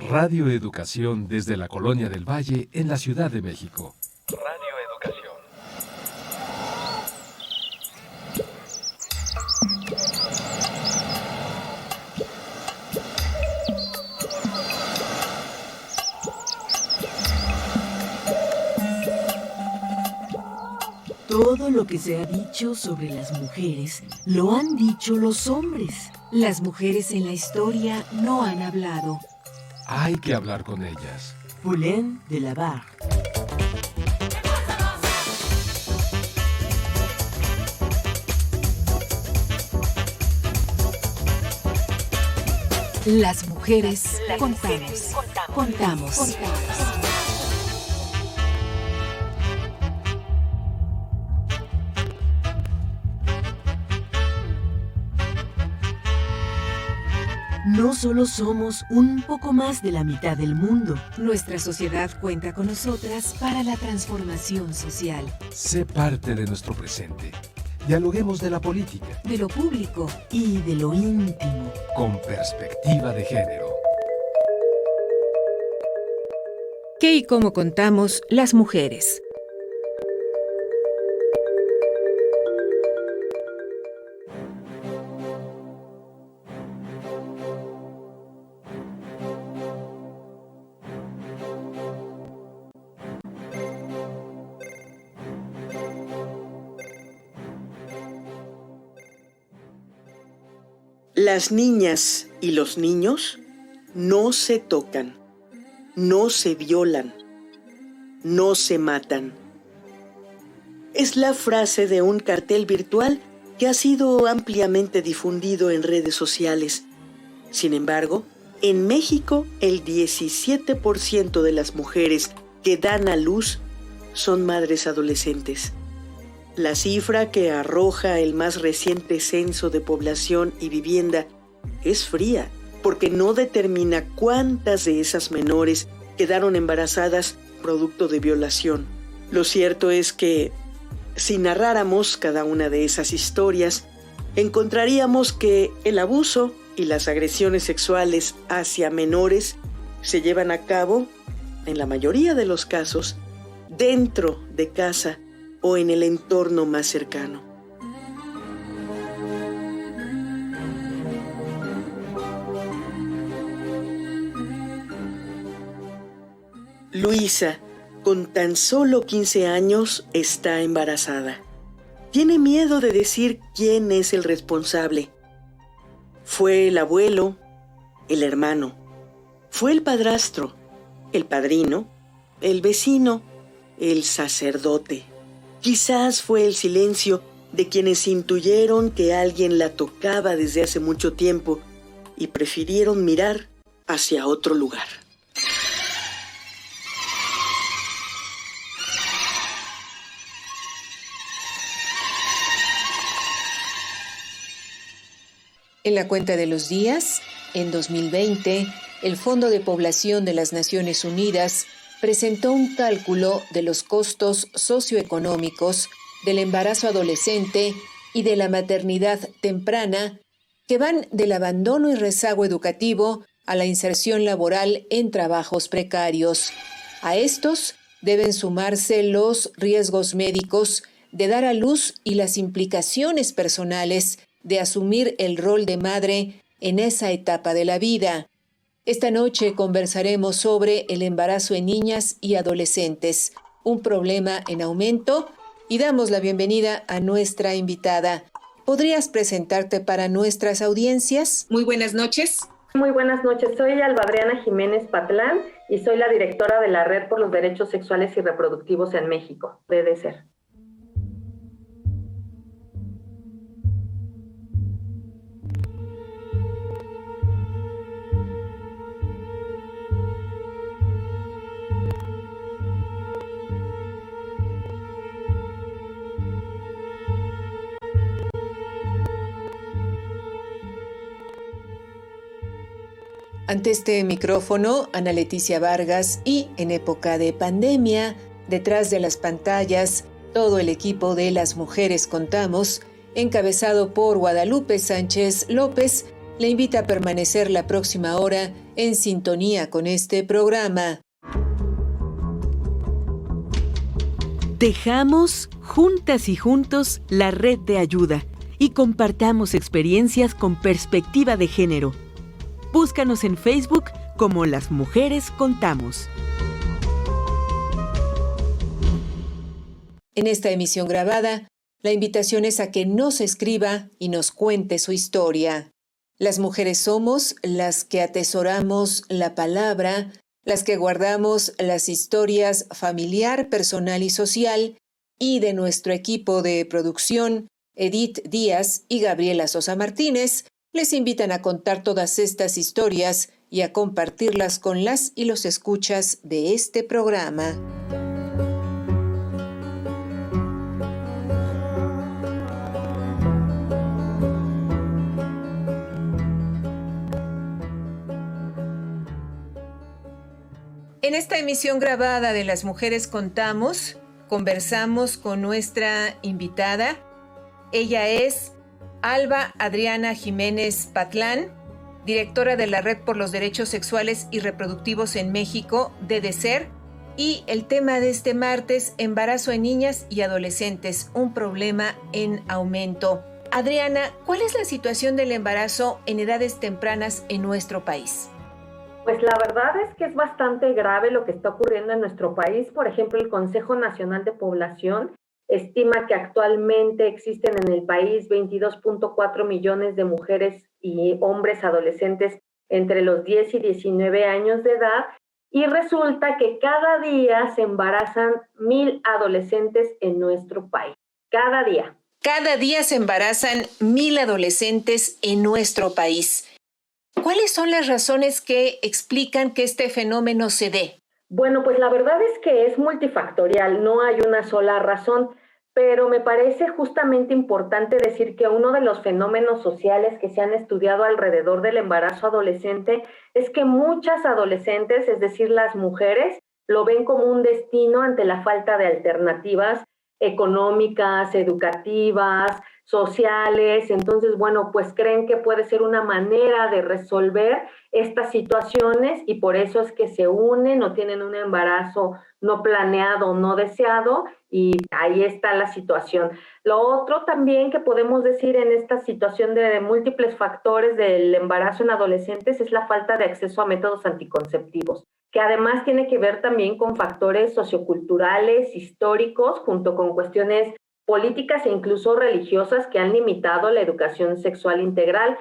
Radio Educación desde la Colonia del Valle en la Ciudad de México. Radio Educación. Todo lo que se ha dicho sobre las mujeres lo han dicho los hombres. Las mujeres en la historia no han hablado. Hay que hablar con ellas. Poulain de la Barre. Las mujeres contamos. Contamos. No solo somos un poco más de la mitad del mundo. Nuestra sociedad cuenta con nosotras para la transformación social. Sé parte de nuestro presente. Dialoguemos de la política, de lo público y de lo íntimo. Con perspectiva de género. ¿Qué y cómo contamos las mujeres? Las niñas y los niños no se tocan, no se violan, no se matan. Es la frase de un cartel virtual que ha sido ampliamente difundido en redes sociales. Sin embargo, en México, el 17% de las mujeres que dan a luz son madres adolescentes. La cifra que arroja el más reciente censo de población y vivienda es fría, porque no determina cuántas de esas menores quedaron embarazadas producto de violación. Lo cierto es que, si narráramos cada una de esas historias, encontraríamos que el abuso y las agresiones sexuales hacia menores se llevan a cabo, en la mayoría de los casos, dentro de casa o en el entorno más cercano. Luisa, con tan solo 15 años, está embarazada. Tiene miedo de decir quién es el responsable. Fue el abuelo, el hermano, fue el padrastro, el padrino, el vecino, el sacerdote. Quizás fue el silencio de quienes intuyeron que alguien la tocaba desde hace mucho tiempo y prefirieron mirar hacia otro lugar. En la cuenta de los días, en 2020, el Fondo de Población de las Naciones Unidas presentó un cálculo de los costos socioeconómicos del embarazo adolescente y de la maternidad temprana, que van del abandono y rezago educativo a la inserción laboral en trabajos precarios. A estos deben sumarse los riesgos médicos de dar a luz y las implicaciones personales de asumir el rol de madre en esa etapa de la vida. Esta noche conversaremos sobre el embarazo en niñas y adolescentes, un problema en aumento, y damos la bienvenida a nuestra invitada. ¿Podrías presentarte para nuestras audiencias? Muy buenas noches. Muy buenas noches, soy Alba Adriana Jiménez Patlán y soy la directora de la Red por los Derechos Sexuales y Reproductivos en México, DDSER. Ante este micrófono, Ana Leticia Vargas y, en época de pandemia, detrás de las pantallas, todo el equipo de Las Mujeres Contamos, encabezado por Guadalupe Sánchez López le invita a permanecer la próxima hora en sintonía con este programa. Tejamos juntas y juntos la red de ayuda y compartamos experiencias con perspectiva de género. Búscanos en Facebook como Las Mujeres Contamos. En esta emisión grabada, la invitación es a que nos escriba y nos cuente su historia. Las mujeres somos las que atesoramos la palabra, las que guardamos las historias familiar, personal y social, y de nuestro equipo de producción, Edith Díaz y Gabriela Sosa Martínez, les invitan a contar todas estas historias y a compartirlas con las y los escuchas de este programa. En esta emisión grabada de Las Mujeres Contamos, conversamos con nuestra invitada. Ella es Alba Adriana Jiménez Patlán, directora de la Red por los Derechos Sexuales y Reproductivos en México, DDCER, y el tema de este martes, embarazo en niñas y adolescentes, un problema en aumento. Adriana, ¿cuál es la situación del embarazo en edades tempranas en nuestro país? Pues la verdad es que es bastante grave lo que está ocurriendo en nuestro país. Por ejemplo, el Consejo Nacional de Población estima que actualmente existen en el país 22.4 millones de mujeres y hombres adolescentes entre los 10 y 19 años de edad, y resulta que cada día se embarazan 1,000 adolescentes en nuestro país. Cada día. Cada día se embarazan 1,000 adolescentes en nuestro país. ¿Cuáles son las razones que explican que este fenómeno se dé? Bueno, pues la verdad es que es multifactorial, no hay una sola razón, pero me parece justamente importante decir que uno de los fenómenos sociales que se han estudiado alrededor del embarazo adolescente es que muchas adolescentes, es decir, las mujeres, lo ven como un destino ante la falta de alternativas económicas, educativas, sociales. Entonces, bueno, pues creen que puede ser una manera de resolver estas situaciones y por eso es que se unen o tienen un embarazo no planeado, no deseado, y ahí está la situación. Lo otro también que podemos decir en esta situación de múltiples factores del embarazo en adolescentes es la falta de acceso a métodos anticonceptivos, que además tiene que ver también con factores socioculturales, históricos, junto con cuestiones políticas e incluso religiosas que han limitado la educación sexual integral.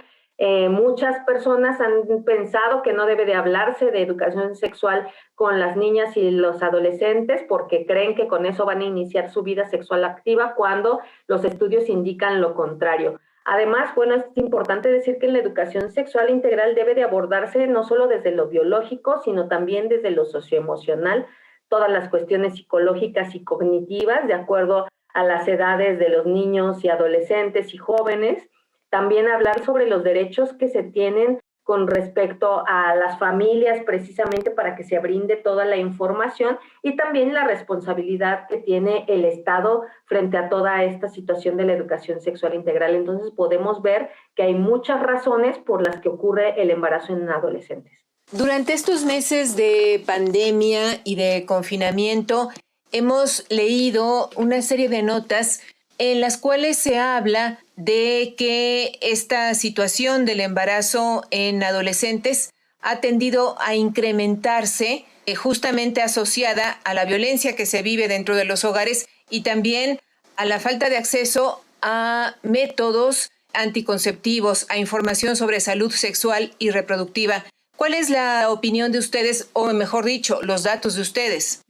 Muchas personas han pensado que no debe de hablarse de educación sexual con las niñas y los adolescentes porque creen que con eso van a iniciar su vida sexual activa cuando los estudios indican lo contrario. Además, bueno, es importante decir que la educación sexual integral debe de abordarse no solo desde lo biológico, sino también desde lo socioemocional, todas las cuestiones psicológicas y cognitivas, de acuerdo a las edades de los niños y adolescentes y jóvenes. También hablar sobre los derechos que se tienen con respecto a las familias, precisamente para que se brinde toda la información, y también la responsabilidad que tiene el Estado frente a toda esta situación de la educación sexual integral. Entonces podemos ver que hay muchas razones por las que ocurre el embarazo en adolescentes. Durante estos meses de pandemia y de confinamiento, hemos leído una serie de notas en las cuales se habla de que esta situación del embarazo en adolescentes ha tendido a incrementarse, justamente asociada a la violencia que se vive dentro de los hogares y también a la falta de acceso a métodos anticonceptivos, a información sobre salud sexual y reproductiva. ¿Cuál es la opinión de ustedes, o mejor dicho, los datos de ustedes?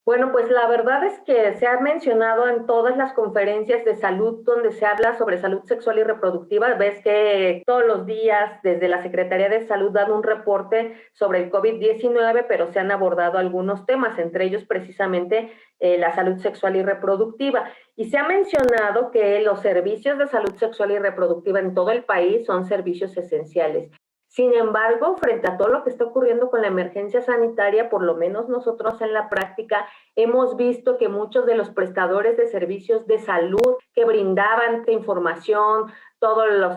Bueno, pues la verdad es que se ha mencionado en todas las conferencias de salud donde se habla sobre salud sexual y reproductiva. Ves que todos los días desde la Secretaría de Salud dan un reporte sobre el COVID-19, pero se han abordado algunos temas, entre ellos precisamente la salud sexual y reproductiva. Y se ha mencionado que los servicios de salud sexual y reproductiva en todo el país son servicios esenciales. Sin embargo, frente a todo lo que está ocurriendo con la emergencia sanitaria, por lo menos nosotros en la práctica hemos visto que muchos de los prestadores de servicios de salud que brindaban información,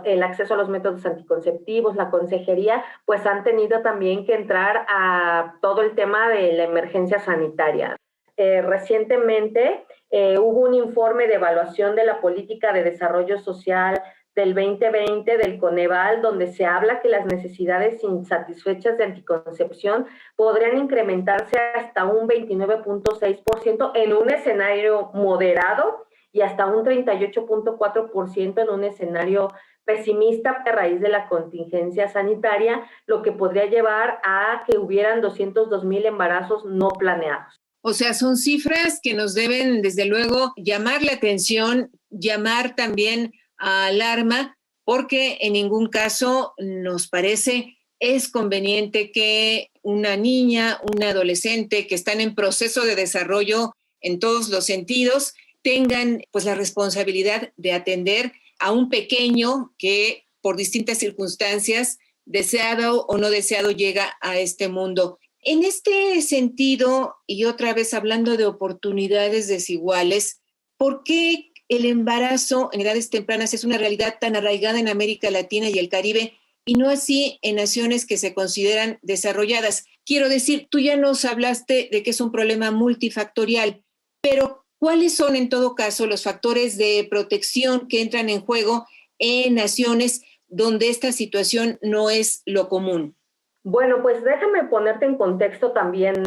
el acceso a los métodos anticonceptivos, la consejería, pues han tenido también que entrar a todo el tema de la emergencia sanitaria. Recientemente hubo un informe de evaluación de la política de desarrollo social del 2020 del Coneval, donde se habla que las necesidades insatisfechas de anticoncepción podrían incrementarse hasta un 29.6% en un escenario moderado y hasta un 38.4% en un escenario pesimista a raíz de la contingencia sanitaria, lo que podría llevar a que hubieran 202,000 embarazos no planeados. O sea, son cifras que nos deben, desde luego, llamar la atención, llamar también a alarma, porque en ningún caso nos parece es conveniente que una niña, un adolescente que están en proceso de desarrollo en todos los sentidos, tengan pues la responsabilidad de atender a un pequeño que por distintas circunstancias, deseado o no deseado, llega a este mundo. En este sentido, y otra vez hablando de oportunidades desiguales, ¿por qué el embarazo en edades tempranas es una realidad tan arraigada en América Latina y el Caribe y no así en naciones que se consideran desarrolladas? Quiero decir, tú ya nos hablaste de que es un problema multifactorial, pero ¿cuáles son en todo caso los factores de protección que entran en juego en naciones donde esta situación no es lo común? Bueno, pues déjame ponerte en contexto también,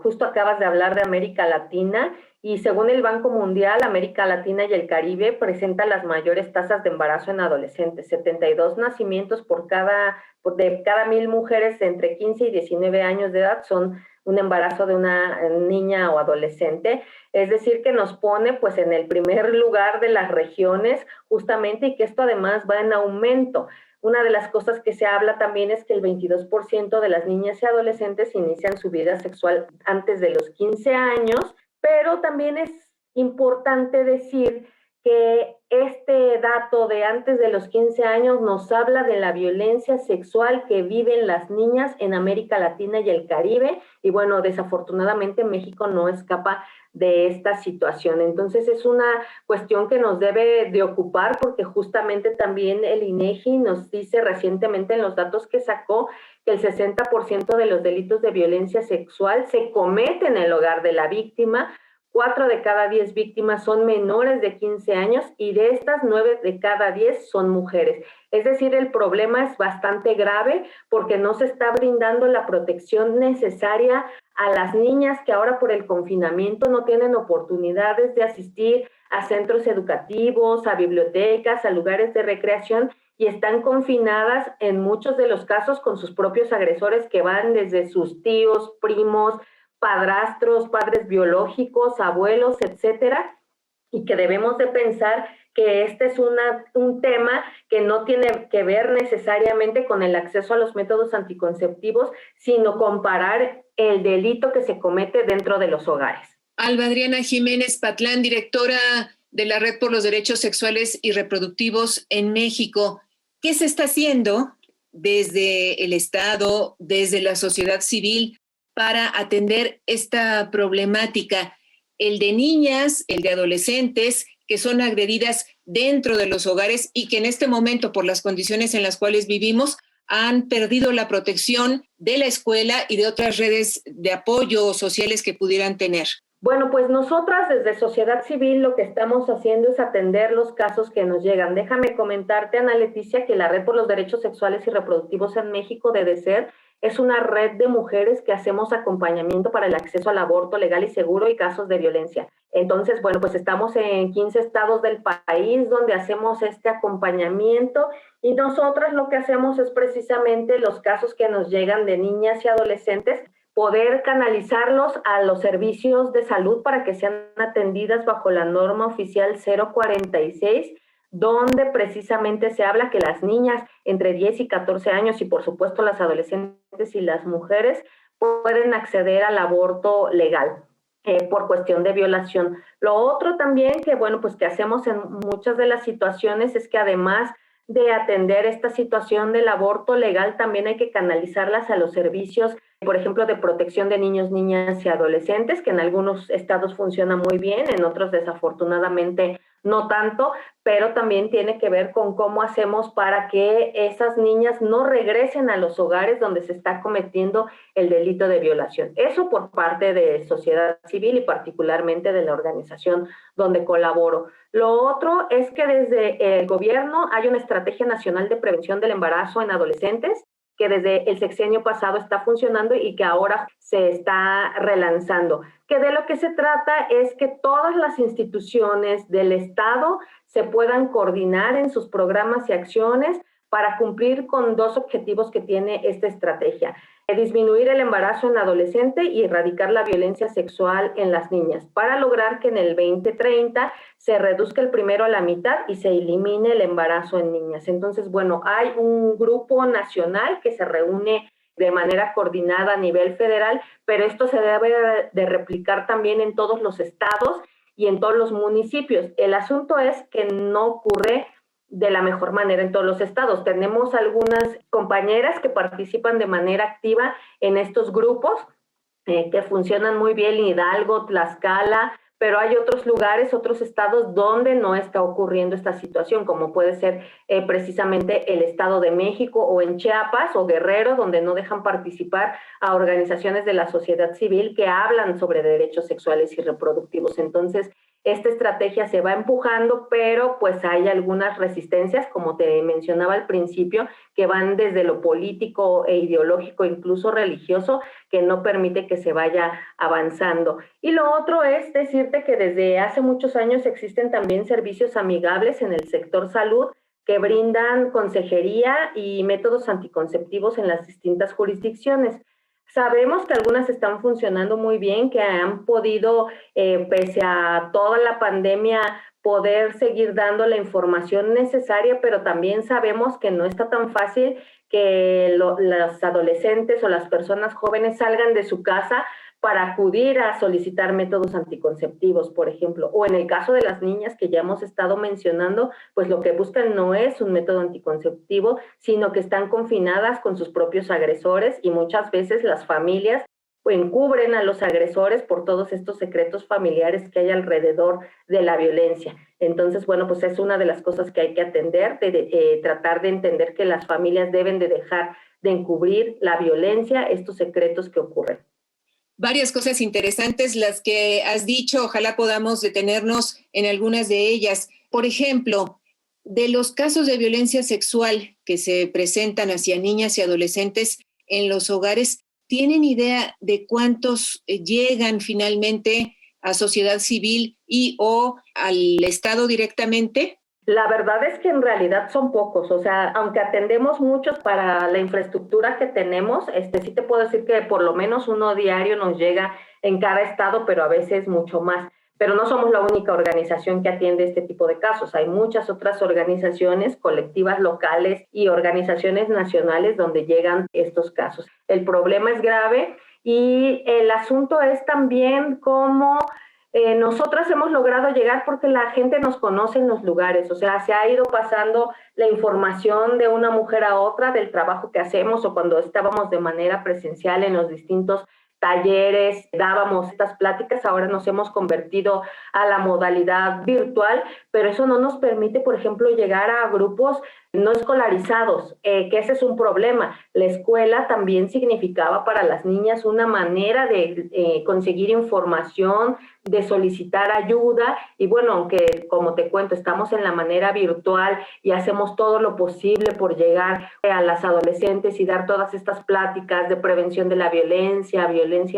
justo acabas de hablar de América Latina y según el Banco Mundial, América Latina y el Caribe presenta las mayores tasas de embarazo en adolescentes, 72 nacimientos de cada 1,000 mujeres entre 15 y 19 años de edad son un embarazo de una niña o adolescente, es decir, que nos pone pues en el primer lugar de las regiones justamente y que esto además va en aumento. Una de las cosas que se habla también es que el 22% de las niñas y adolescentes inician su vida sexual antes de los 15 años, pero también es importante decir que este dato de antes de los 15 años nos habla de la violencia sexual que viven las niñas en América Latina y el Caribe, y bueno, desafortunadamente México no escapa de esta situación. Entonces es una cuestión que nos debe de ocupar porque justamente también el INEGI nos dice recientemente en los datos que sacó que el 60% de los delitos de violencia sexual se cometen en el hogar de la víctima. 4 de cada 10 víctimas son menores de 15 años y de estas 9 de cada 10 son mujeres. Es decir, el problema es bastante grave porque no se está brindando la protección necesaria a las niñas que ahora por el confinamiento no tienen oportunidades de asistir a centros educativos, a bibliotecas, a lugares de recreación y están confinadas en muchos de los casos con sus propios agresores que van desde sus tíos, primos, padrastros, padres biológicos, abuelos, etcétera, y que debemos de pensar que este es un tema que no tiene que ver necesariamente con el acceso a los métodos anticonceptivos, sino comparar el delito que se comete dentro de los hogares. Alba Adriana Jiménez Patlán, directora de la Red por los Derechos Sexuales y Reproductivos en México. ¿Qué se está haciendo desde el Estado, desde la sociedad civil, para atender esta problemática, el de niñas, el de adolescentes que son agredidas dentro de los hogares y que en este momento, por las condiciones en las cuales vivimos, han perdido la protección de la escuela y de otras redes de apoyo sociales que pudieran tener? Bueno, pues nosotras desde sociedad civil lo que estamos haciendo es atender los casos que nos llegan. Déjame comentarte, Ana Leticia, que la Red por los Derechos Sexuales y Reproductivos en México, DDCER, es una red de mujeres que hacemos acompañamiento para el acceso al aborto legal y seguro y casos de violencia. Entonces, bueno, pues estamos en 15 estados del país donde hacemos este acompañamiento y nosotras lo que hacemos es precisamente los casos que nos llegan de niñas y adolescentes, poder canalizarlos a los servicios de salud para que sean atendidas bajo la norma oficial 046, donde precisamente se habla que las niñas entre 10 y 14 años y por supuesto las adolescentes y las mujeres pueden acceder al aborto legal por cuestión de violación. Lo otro también que, bueno, pues que hacemos en muchas de las situaciones es que además de atender esta situación del aborto legal, también hay que canalizarlas a los servicios, por ejemplo, de protección de niños, niñas y adolescentes, que en algunos estados funciona muy bien, en otros desafortunadamente no tanto, pero también tiene que ver con cómo hacemos para que esas niñas no regresen a los hogares donde se está cometiendo el delito de violación. Eso por parte de sociedad civil y particularmente de la organización donde colaboro. Lo otro es que desde el gobierno hay una estrategia nacional de prevención del embarazo en adolescentes que desde el sexenio pasado está funcionando y que ahora se está relanzando. Que de lo que se trata es que todas las instituciones del Estado se puedan coordinar en sus programas y acciones para cumplir con dos objetivos que tiene esta estrategia: disminuir el embarazo en adolescente y erradicar la violencia sexual en las niñas, para lograr que en el 2030 se reduzca el primero a la mitad y se elimine el embarazo en niñas. Entonces, bueno, hay un grupo nacional que se reúne de manera coordinada a nivel federal, pero esto se debe de replicar también en todos los estados y en todos los municipios. El asunto es que no ocurre de la mejor manera en todos los estados. Tenemos algunas compañeras que participan de manera activa en estos grupos que funcionan muy bien, Hidalgo, Tlaxcala, pero hay otros lugares, otros estados donde no está ocurriendo esta situación, como puede ser precisamente el Estado de México o en Chiapas o Guerrero, donde no dejan participar a organizaciones de la sociedad civil que hablan sobre derechos sexuales y reproductivos. Entonces, esta estrategia se va empujando, pero pues hay algunas resistencias, como te mencionaba al principio, que van desde lo político e ideológico, incluso religioso, que no permite que se vaya avanzando. Y lo otro es decirte que desde hace muchos años existen también servicios amigables en el sector salud que brindan consejería y métodos anticonceptivos en las distintas jurisdicciones. Sabemos que algunas están funcionando muy bien, que han podido, pese a toda la pandemia, poder seguir dando la información necesaria, pero también sabemos que no está tan fácil que los adolescentes o las personas jóvenes salgan de su casa para acudir a solicitar métodos anticonceptivos, por ejemplo, o en el caso de las niñas que ya hemos estado mencionando, pues lo que buscan no es un método anticonceptivo, sino que están confinadas con sus propios agresores y muchas veces las familias encubren a los agresores por todos estos secretos familiares que hay alrededor de la violencia. Entonces, bueno, pues es una de las cosas que hay que atender, tratar de entender que las familias deben de dejar de encubrir la violencia, estos secretos que ocurren. Varias cosas interesantes las que has dicho, ojalá podamos detenernos en algunas de ellas. Por ejemplo, de los casos de violencia sexual que se presentan hacia niñas y adolescentes en los hogares, ¿tienen idea de cuántos llegan finalmente a sociedad civil y o al Estado directamente? La verdad es que en realidad son pocos, o sea, aunque atendemos muchos para la infraestructura que tenemos, sí te puedo decir que por lo menos uno diario nos llega en cada estado, pero a veces mucho más. Pero no somos la única organización que atiende este tipo de casos. Hay muchas otras organizaciones, colectivas locales y organizaciones nacionales donde llegan estos casos. El problema es grave y el asunto es también cómo nosotras hemos logrado llegar porque la gente nos conoce en los lugares, o sea, se ha ido pasando la información de una mujer a otra del trabajo que hacemos o cuando estábamos de manera presencial en los distintos talleres, dábamos estas pláticas, ahora nos hemos convertido a la modalidad virtual, pero eso no nos permite, por ejemplo, llegar a grupos no escolarizados, que ese es un problema. La escuela también significaba para las niñas una manera de conseguir información, de solicitar ayuda, y bueno, aunque como te cuento, estamos en la manera virtual y hacemos todo lo posible por llegar a las adolescentes y dar todas estas pláticas de prevención de la violencia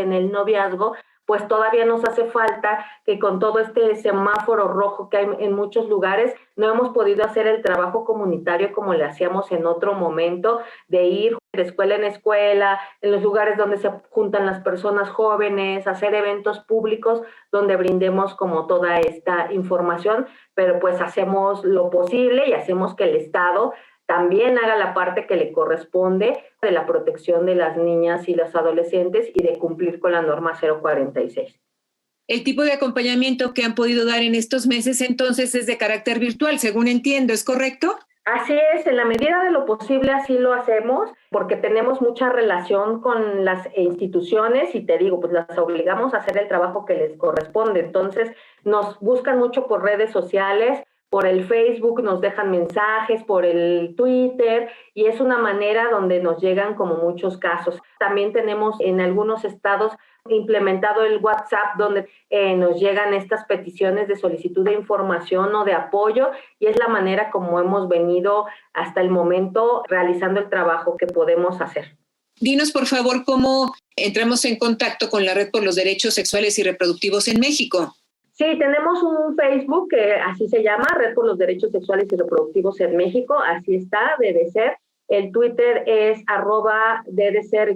en el noviazgo, pues todavía nos hace falta que con todo este semáforo rojo que hay en muchos lugares, no hemos podido hacer el trabajo comunitario como le hacíamos en otro momento, de ir de escuela en escuela, en los lugares donde se juntan las personas jóvenes, hacer eventos públicos donde brindemos como toda esta información, pero pues hacemos lo posible y hacemos que el Estado también haga la parte que le corresponde de la protección de las niñas y las adolescentes y de cumplir con la norma 046. El tipo de acompañamiento que han podido dar en estos meses entonces es de carácter virtual, según entiendo, ¿es correcto? Así es, en la medida de lo posible así lo hacemos, porque tenemos mucha relación con las instituciones y te digo, pues las obligamos a hacer el trabajo que les corresponde. Entonces, nos buscan mucho por redes sociales, por el Facebook, nos dejan mensajes, por el Twitter, y es una manera donde nos llegan como muchos casos. También tenemos en algunos estados implementado el WhatsApp, donde nos llegan estas peticiones de solicitud de información o de apoyo, y es la manera como hemos venido hasta el momento realizando el trabajo que podemos hacer. Dinos, por favor, cómo entramos en contacto con la Red por los Derechos Sexuales y Reproductivos en México. Sí, tenemos un Facebook que así se llama, Red por los Derechos Sexuales y Reproductivos en México, así está, debe ser. El Twitter es @DDCer_,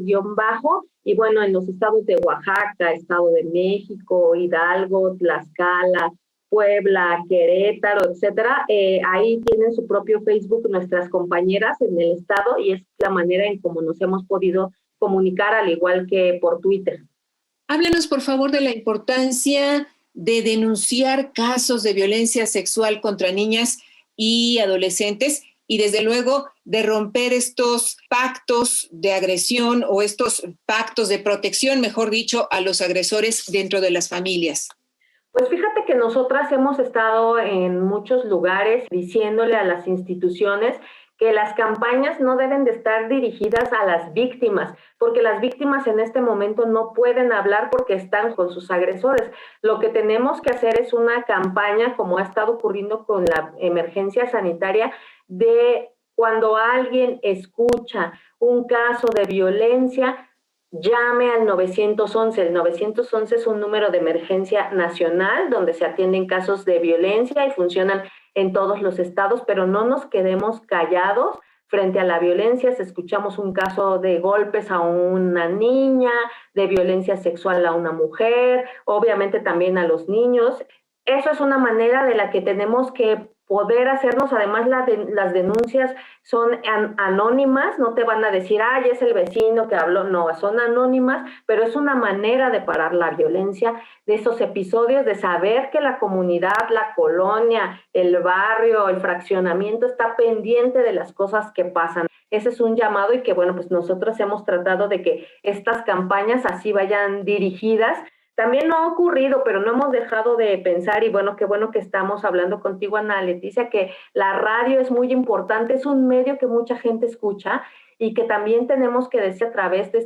y bueno, en los estados de Oaxaca, Estado de México, Hidalgo, Tlaxcala, Puebla, Querétaro, etcétera, ahí tienen su propio Facebook nuestras compañeras en el estado, y es la manera en cómo nos hemos podido comunicar, al igual que por Twitter. Háblanos, por favor, de la importancia de denunciar casos de violencia sexual contra niñas y adolescentes, y desde luego de romper estos pactos de agresión o estos pactos de protección, mejor dicho, a los agresores dentro de las familias. Pues fíjate que nosotras hemos estado en muchos lugares diciéndole a las instituciones que las campañas no deben de estar dirigidas a las víctimas, porque las víctimas en este momento no pueden hablar porque están con sus agresores. Lo que tenemos que hacer es una campaña, como ha estado ocurriendo con la emergencia sanitaria, de cuando alguien escucha un caso de violencia, llame al 911. El 911 es un número de emergencia nacional donde se atienden casos de violencia y funcionan en todos los estados, pero no nos quedemos callados frente a la violencia. Si escuchamos un caso de golpes a una niña, de violencia sexual a una mujer, obviamente también a los niños. Eso es una manera de la que tenemos que poder hacernos. Además, las denuncias son anónimas, no te van a decir, ay, es el vecino que habló, no, son anónimas, pero es una manera de parar la violencia, de esos episodios, de saber que la comunidad, la colonia, el barrio, el fraccionamiento está pendiente de las cosas que pasan. Ese es un llamado, y que bueno, pues nosotros hemos tratado de que estas campañas así vayan dirigidas. También no ha ocurrido, pero no hemos dejado de pensar, y bueno, qué bueno que estamos hablando contigo, Ana Leticia, que la radio es muy importante, es un medio que mucha gente escucha, y que también tenemos que decir a través de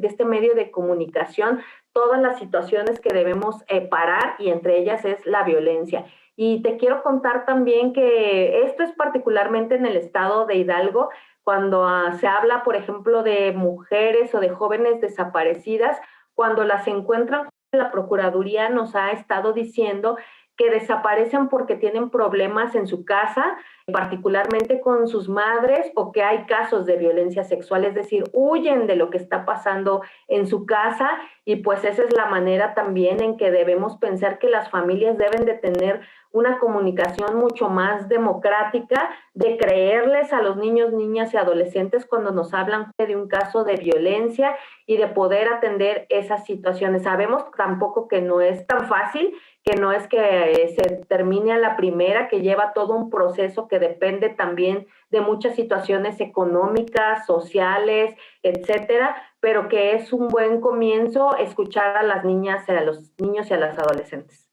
este medio de comunicación todas las situaciones que debemos parar, y entre ellas es la violencia. Y te quiero contar también que esto es particularmente en el estado de Hidalgo, cuando se habla, por ejemplo, de mujeres o de jóvenes desaparecidas, cuando las encuentran. La Procuraduría nos ha estado diciendo que desaparecen porque tienen problemas en su casa, particularmente con sus madres, o que hay casos de violencia sexual, es decir, huyen de lo que está pasando en su casa. Y pues esa es la manera también en que debemos pensar que las familias deben de tener una comunicación mucho más democrática, de creerles a los niños, niñas y adolescentes cuando nos hablan de un caso de violencia, y de poder atender esas situaciones. Sabemos tampoco que no es tan fácil, que no es que se termine a la primera, que lleva todo un proceso que depende también de muchas situaciones económicas, sociales, etcétera, pero que es un buen comienzo escuchar a las niñas, a los niños y a las adolescentes.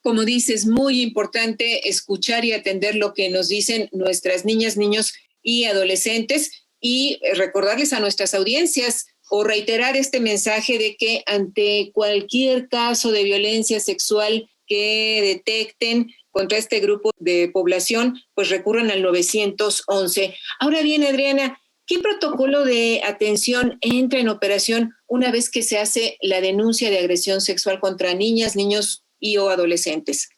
Como dices, muy importante escuchar y atender lo que nos dicen nuestras niñas, niños y adolescentes, y recordarles a nuestras audiencias o reiterar este mensaje de que ante cualquier caso de violencia sexual que detecten contra este grupo de población, pues recurran al 911. Ahora bien, Adriana, ¿qué protocolo de atención entra en operación una vez que se hace la denuncia de agresión sexual contra niñas, niños y o adolescentes?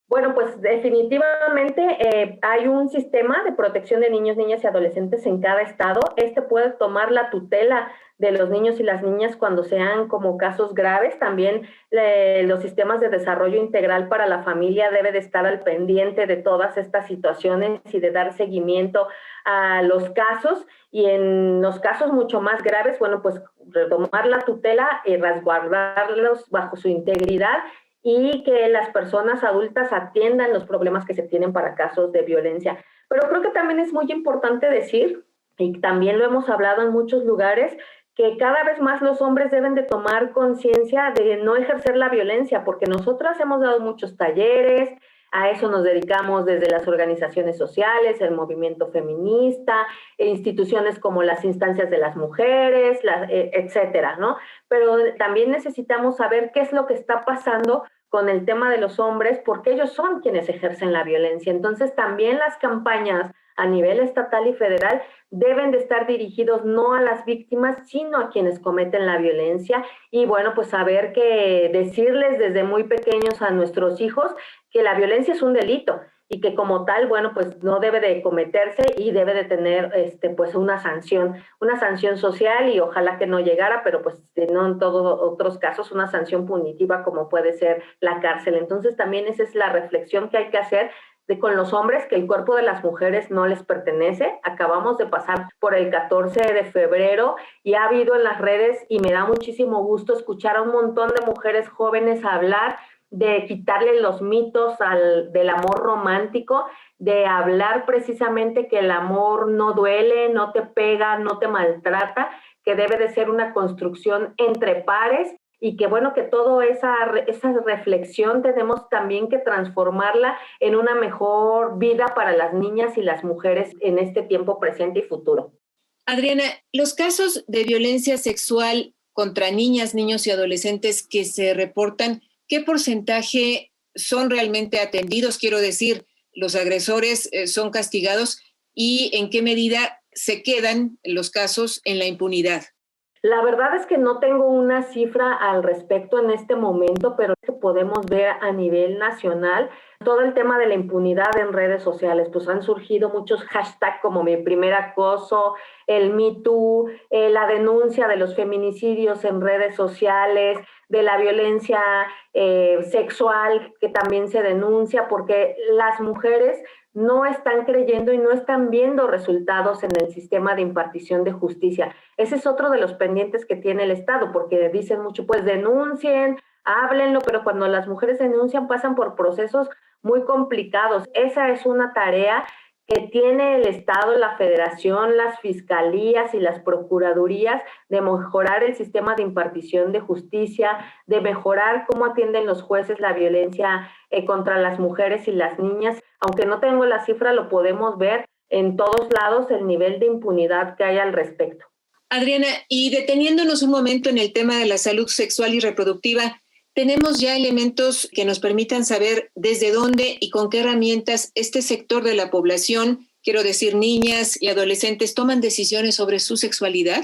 Bueno, pues definitivamente hay un sistema de protección de niños, niñas y adolescentes en cada estado. Este puede tomar la tutela de los niños y las niñas cuando sean como casos graves. También los sistemas de desarrollo integral para la familia debe de estar al pendiente de todas estas situaciones y de dar seguimiento a los casos. Y en los casos mucho más graves, bueno, pues retomar la tutela y resguardarlos bajo su integridad, y que las personas adultas atiendan los problemas que se tienen para casos de violencia. Pero creo que también es muy importante decir, y también lo hemos hablado en muchos lugares, que cada vez más los hombres deben de tomar conciencia de no ejercer la violencia, porque nosotras hemos dado muchos talleres, a eso nos dedicamos desde las organizaciones sociales, el movimiento feminista, e instituciones como las instancias de las mujeres, etcétera, ¿no? Pero también necesitamos saber qué es lo que está pasando con el tema de los hombres, porque ellos son quienes ejercen la violencia. Entonces, también las campañas a nivel estatal y federal deben de estar dirigidos no a las víctimas, sino a quienes cometen la violencia. Y bueno, pues saber que decirles desde muy pequeños a nuestros hijos que la violencia es un delito y que como tal, bueno, pues no debe de cometerse y debe de tener pues una sanción social, y ojalá que no llegara, pero pues no en todos otros casos una sanción punitiva como puede ser la cárcel. Entonces también esa es la reflexión que hay que hacer con los hombres, que el cuerpo de las mujeres no les pertenece. Acabamos de pasar por el 14 de febrero y ha habido en las redes, y me da muchísimo gusto escuchar a un montón de mujeres jóvenes hablar de quitarle los mitos del amor romántico, de hablar precisamente que el amor no duele, no te pega, no te maltrata, que debe de ser una construcción entre pares, y que bueno, que toda esa reflexión tenemos también que transformarla en una mejor vida para las niñas y las mujeres en este tiempo presente y futuro. Adriana, los casos de violencia sexual contra niñas, niños y adolescentes que se reportan, ¿qué porcentaje son realmente atendidos? Quiero decir, ¿los agresores son castigados y en qué medida se quedan los casos en la impunidad? La verdad es que no tengo una cifra al respecto en este momento, pero es que podemos ver a nivel nacional todo el tema de la impunidad en redes sociales. Pues han surgido muchos hashtags como mi primer acoso, el Me Too, la denuncia de los feminicidios en redes sociales, de la violencia sexual que también se denuncia, porque las mujeres no están creyendo y no están viendo resultados en el sistema de impartición de justicia. Ese es otro de los pendientes que tiene el Estado, porque dicen mucho, pues denuncien, háblenlo, pero cuando las mujeres denuncian pasan por procesos muy complicados. Esa es una tarea que tiene el Estado, la Federación, las fiscalías y las procuradurías, de mejorar el sistema de impartición de justicia, de mejorar cómo atienden los jueces la violencia contra las mujeres y las niñas. Aunque no tengo la cifra, lo podemos ver en todos lados el nivel de impunidad que hay al respecto. Adriana, y deteniéndonos un momento en el tema de la salud sexual y reproductiva, ¿tenemos ya elementos que nos permitan saber desde dónde y con qué herramientas este sector de la población, quiero decir niñas y adolescentes, toman decisiones sobre su sexualidad?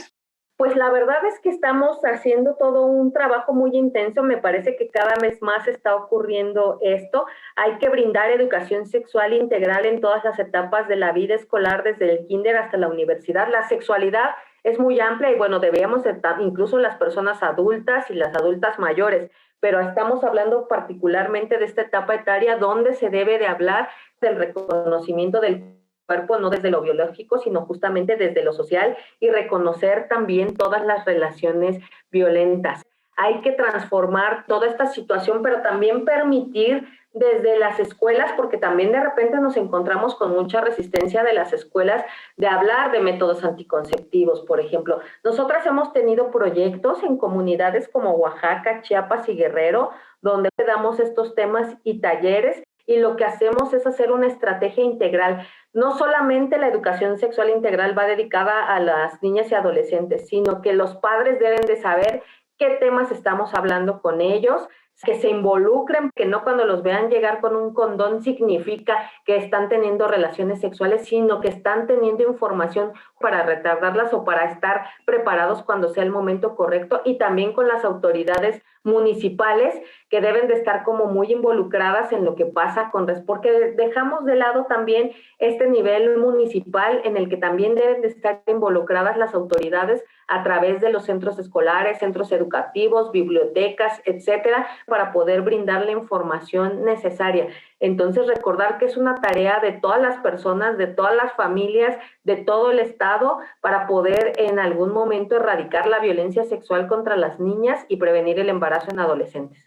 Pues la verdad es que estamos haciendo todo un trabajo muy intenso. Me parece que cada vez más está ocurriendo esto. Hay que brindar educación sexual integral en todas las etapas de la vida escolar, desde el kinder hasta la universidad. La sexualidad es muy amplia y bueno, deberíamos incluso las personas adultas y las adultas mayores, pero estamos hablando particularmente de esta etapa etaria donde se debe de hablar del reconocimiento del cuerpo, no desde lo biológico, sino justamente desde lo social, y reconocer también todas las relaciones violentas. Hay que transformar toda esta situación, pero también permitir desde las escuelas, porque también de repente nos encontramos con mucha resistencia de las escuelas de hablar de métodos anticonceptivos, por ejemplo. Nosotras hemos tenido proyectos en comunidades como Oaxaca, Chiapas y Guerrero, donde damos estos temas y talleres, y lo que hacemos es hacer una estrategia integral. No solamente la educación sexual integral va dedicada a las niñas y adolescentes, sino que los padres deben de saber qué temas estamos hablando con ellos, que se involucren, que no cuando los vean llegar con un condón significa que están teniendo relaciones sexuales, sino que están teniendo información para retardarlas o para estar preparados cuando sea el momento correcto, y también con las autoridades municipales, que deben de estar como muy involucradas en lo que pasa porque dejamos de lado también este nivel municipal, en el que también deben de estar involucradas las autoridades a través de los centros escolares, centros educativos, bibliotecas, etcétera, para poder brindar la información necesaria. Entonces, recordar que es una tarea de todas las personas, de todas las familias, de todo el Estado, para poder en algún momento erradicar la violencia sexual contra las niñas y prevenir el embarazo en adolescentes.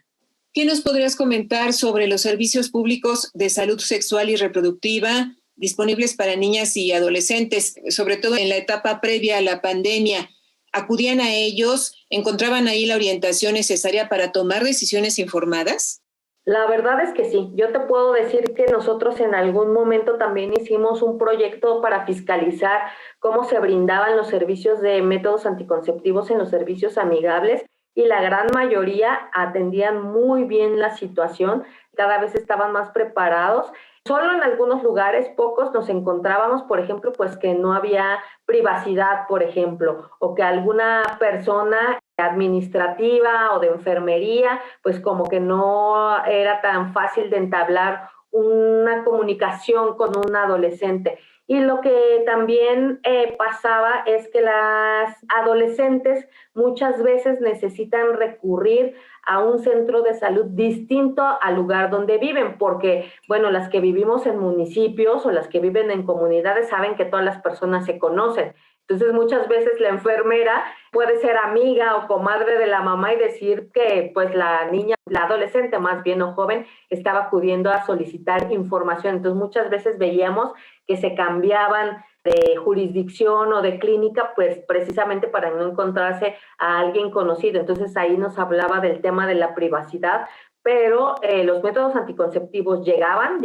¿Qué nos podrías comentar sobre los servicios públicos de salud sexual y reproductiva disponibles para niñas y adolescentes, sobre todo en la etapa previa a la pandemia? ¿Acudían a ellos? ¿Encontraban ahí la orientación necesaria para tomar decisiones informadas? La verdad es que sí. Yo te puedo decir que nosotros en algún momento también hicimos un proyecto para fiscalizar cómo se brindaban los servicios de métodos anticonceptivos en los servicios amigables, y la gran mayoría atendían muy bien la situación, cada vez estaban más preparados. Solo en algunos lugares, pocos, nos encontrábamos, por ejemplo, pues que no había privacidad, por ejemplo, o que alguna persona administrativa o de enfermería, pues como que no era tan fácil de entablar una comunicación con un adolescente. Y lo que también pasaba es que las adolescentes muchas veces necesitan recurrir a un centro de salud distinto al lugar donde viven, porque, bueno, las que vivimos en municipios o las que viven en comunidades saben que todas las personas se conocen. Entonces, muchas veces la enfermera puede ser amiga o comadre de la mamá y decir que, pues, la niña, la adolescente más bien o joven, estaba acudiendo a solicitar información. Entonces, muchas veces veíamos que se cambiaban de jurisdicción o de clínica, pues precisamente para no encontrarse a alguien conocido. Entonces ahí nos hablaba del tema de la privacidad, pero los métodos anticonceptivos llegaban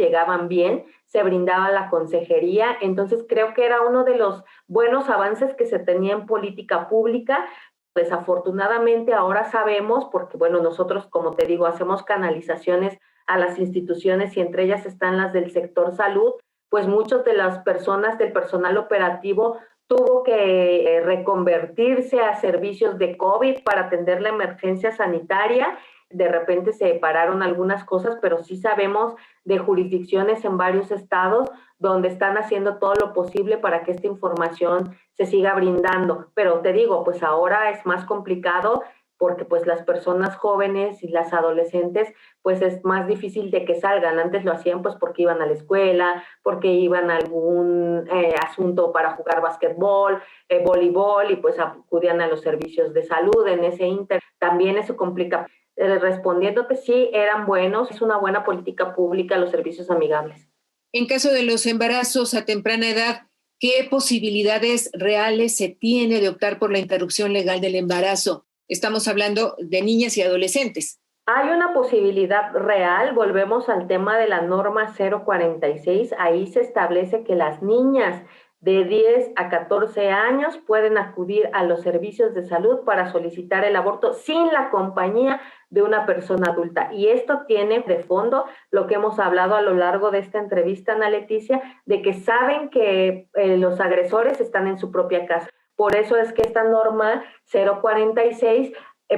bien, se brindaba la consejería. Entonces creo que era uno de los buenos avances que se tenía en política pública. Desafortunadamente ahora sabemos, porque bueno, nosotros, como te digo, hacemos canalizaciones a las instituciones y entre ellas están las del sector salud, pues muchas de las personas del personal operativo tuvo que reconvertirse a servicios de COVID para atender la emergencia sanitaria. De repente se pararon algunas cosas, pero sí sabemos de jurisdicciones en varios estados donde están haciendo todo lo posible para que esta información se siga brindando. Pero te digo, pues ahora es más complicado porque pues las personas jóvenes y las adolescentes pues es más difícil de que salgan. Antes lo hacían pues porque iban a la escuela, porque iban a algún asunto para jugar básquetbol, voleibol, y pues acudían a los servicios de salud en ese inter. También eso complica. Respondiéndote, sí, eran buenos, es una buena política pública los servicios amigables. En caso de los embarazos a temprana edad, ¿qué posibilidades reales se tiene de optar por la interrupción legal del embarazo? Estamos hablando de niñas y adolescentes. Hay una posibilidad real, volvemos al tema de la norma 046, ahí se establece que las niñas de 10 a 14 años pueden acudir a los servicios de salud para solicitar el aborto sin la compañía de una persona adulta. Y esto tiene de fondo lo que hemos hablado a lo largo de esta entrevista, Ana Leticia, de que saben que los agresores están en su propia casa. Por eso es que esta norma 046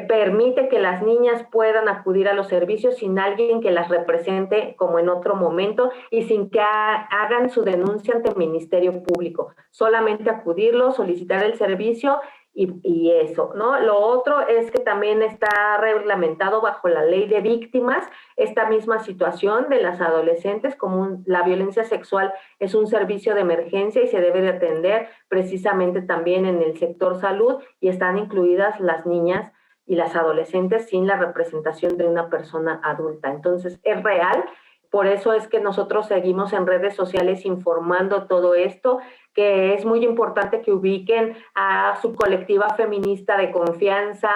permite que las niñas puedan acudir a los servicios sin alguien que las represente como en otro momento y sin que hagan su denuncia ante el Ministerio Público. Solamente acudirlo, solicitar el servicio y eso, ¿no? Lo otro es que también está reglamentado bajo la ley de víctimas esta misma situación de las adolescentes, como la violencia sexual es un servicio de emergencia y se debe de atender precisamente también en el sector salud, y están incluidas las niñas y las adolescentes sin la representación de una persona adulta. Entonces, es real. Por eso es que nosotros seguimos en redes sociales informando todo esto, que es muy importante que ubiquen a su colectiva feminista de confianza,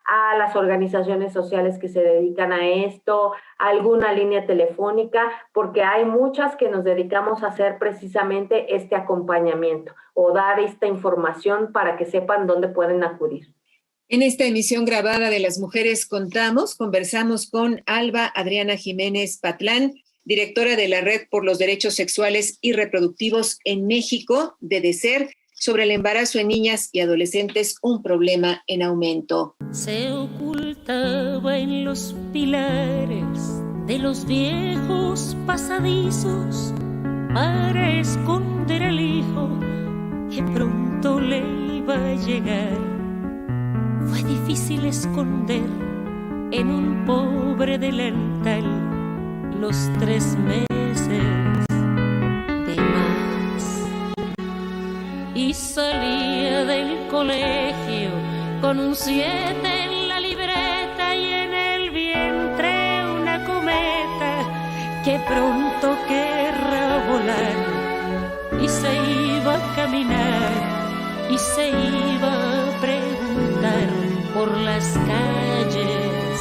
a las organizaciones sociales que se dedican a esto, a alguna línea telefónica, porque hay muchas que nos dedicamos a hacer precisamente este acompañamiento o dar esta información para que sepan dónde pueden acudir. En esta emisión grabada de Las Mujeres Contamos, conversamos con Alba Adriana Jiménez Patlán, directora de la Red por los Derechos Sexuales y Reproductivos en México, de DESER, sobre el embarazo en niñas y adolescentes, un problema en aumento. Se ocultaba en los pilares de los viejos pasadizos para esconder al hijo que pronto le iba a llegar. Fue difícil esconder en un pobre delantal los 3 meses de más. Y salía del colegio con un 7 en la libreta y en el vientre por las calles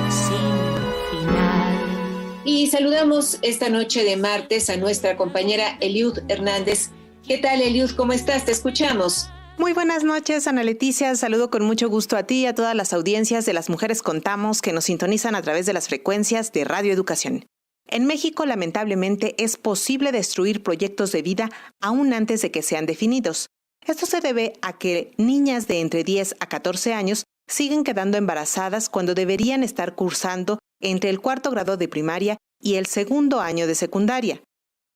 sin final. Y saludamos esta noche de martes a nuestra compañera Eliud Hernández. ¿Qué tal, Eliud? ¿Cómo estás? Te escuchamos. Muy buenas noches, Ana Leticia. Saludo con mucho gusto a ti y a todas las audiencias de Las Mujeres Contamos que nos sintonizan a través de las frecuencias de Radio Educación. En México, lamentablemente, es posible destruir proyectos de vida aún antes de que sean definidos. Esto se debe a que niñas de entre 10 a 14 años siguen quedando embarazadas cuando deberían estar cursando entre el 4º grado de primaria y el 2º año de secundaria.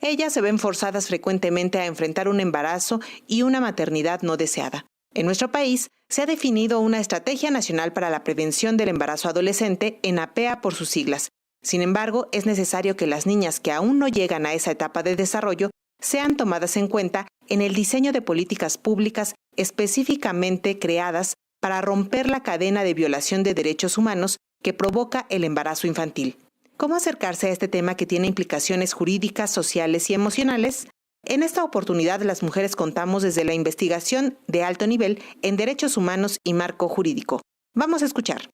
Ellas se ven forzadas frecuentemente a enfrentar un embarazo y una maternidad no deseada. En nuestro país se ha definido una Estrategia Nacional para la Prevención del Embarazo Adolescente, ENAPEA por sus siglas. Sin embargo, es necesario que las niñas que aún no llegan a esa etapa de desarrollo sean tomadas en cuenta en el diseño de políticas públicas específicamente creadas para romper la cadena de violación de derechos humanos que provoca el embarazo infantil. ¿Cómo acercarse a este tema que tiene implicaciones jurídicas, sociales y emocionales? En esta oportunidad, Las Mujeres Contamos desde la investigación de alto nivel en derechos humanos y marco jurídico. Vamos a escuchar.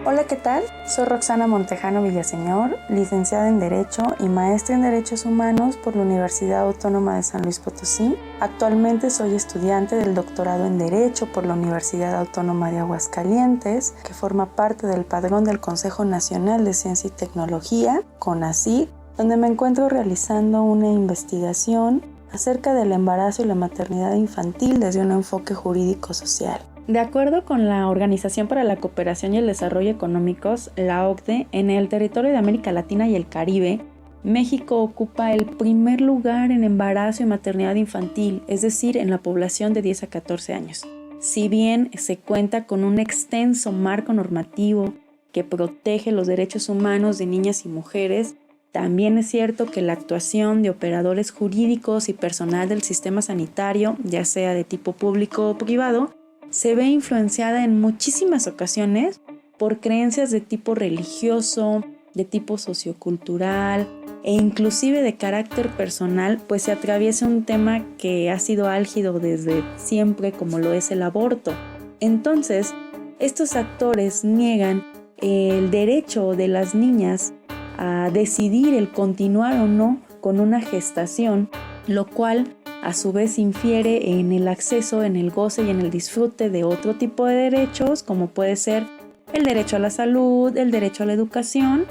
Hola, ¿qué tal? Soy Roxana Montejano Villaseñor, licenciada en Derecho y maestra en Derechos Humanos por la Universidad Autónoma de San Luis Potosí. Actualmente soy estudiante del doctorado en Derecho por la Universidad Autónoma de Aguascalientes, que forma parte del padrón del Consejo Nacional de Ciencia y Tecnología, CONACYT, donde me encuentro realizando una investigación acerca del embarazo y la maternidad infantil desde un enfoque jurídico-social. De acuerdo con la Organización para la Cooperación y el Desarrollo Económicos, la OCDE, en el territorio de América Latina y el Caribe, México ocupa el primer lugar en embarazo y maternidad infantil, es decir, en la población de 10 a 14 años. Si bien se cuenta con un extenso marco normativo que protege los derechos humanos de niñas y mujeres, también es cierto que la actuación de operadores jurídicos y personal del sistema sanitario, ya sea de tipo público o privado, se ve influenciada en muchísimas ocasiones por creencias de tipo religioso, de tipo sociocultural e inclusive de carácter personal, pues se atraviesa un tema que ha sido álgido desde siempre, como lo es el aborto. Entonces, estos actores niegan el derecho de las niñas a decidir el continuar o no con una gestación, lo cual a su vez infiere en el acceso, en el goce y en el disfrute de otro tipo de derechos, como puede ser el derecho a la salud, el derecho a la educación,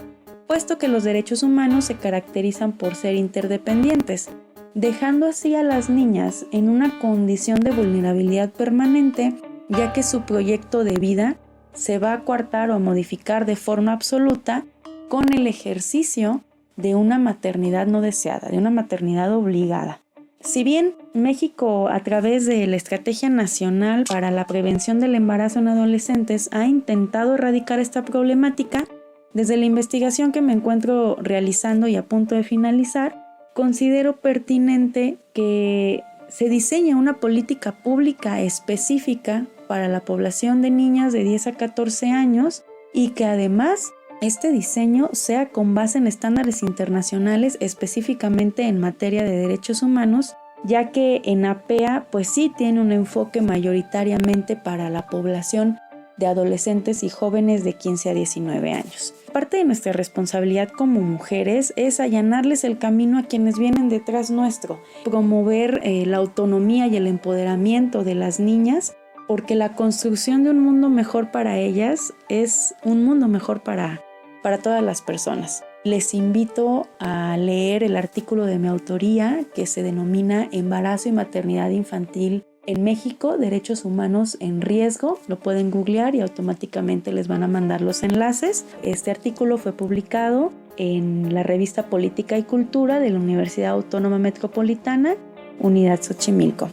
puesto que los derechos humanos se caracterizan por ser interdependientes, dejando así a las niñas en una condición de vulnerabilidad permanente, ya que su proyecto de vida se va a coartar o a modificar de forma absoluta con el ejercicio de una maternidad no deseada, de una maternidad obligada. Si bien México, a través de la Estrategia Nacional para la Prevención del Embarazo en Adolescentes, ha intentado erradicar esta problemática, desde la investigación que me encuentro realizando y a punto de finalizar, considero pertinente que se diseñe una política pública específica para la población de niñas de 10 a 14 años y que además este diseño sea con base en estándares internacionales, específicamente en materia de derechos humanos, ya que ENAPEA pues sí tiene un enfoque mayoritariamente para la población de adolescentes y jóvenes de 15 a 19 años. Parte de nuestra responsabilidad como mujeres es allanarles el camino a quienes vienen detrás nuestro, promover la autonomía y el empoderamiento de las niñas, porque la construcción de un mundo mejor para ellas es un mundo mejor para todas las personas. Les invito a leer el artículo de mi autoría que se denomina Embarazo y maternidad infantil en México, Derechos Humanos en Riesgo. Lo pueden googlear y automáticamente les van a mandar los enlaces. Este artículo fue publicado en la revista Política y Cultura de la Universidad Autónoma Metropolitana, Unidad Xochimilco.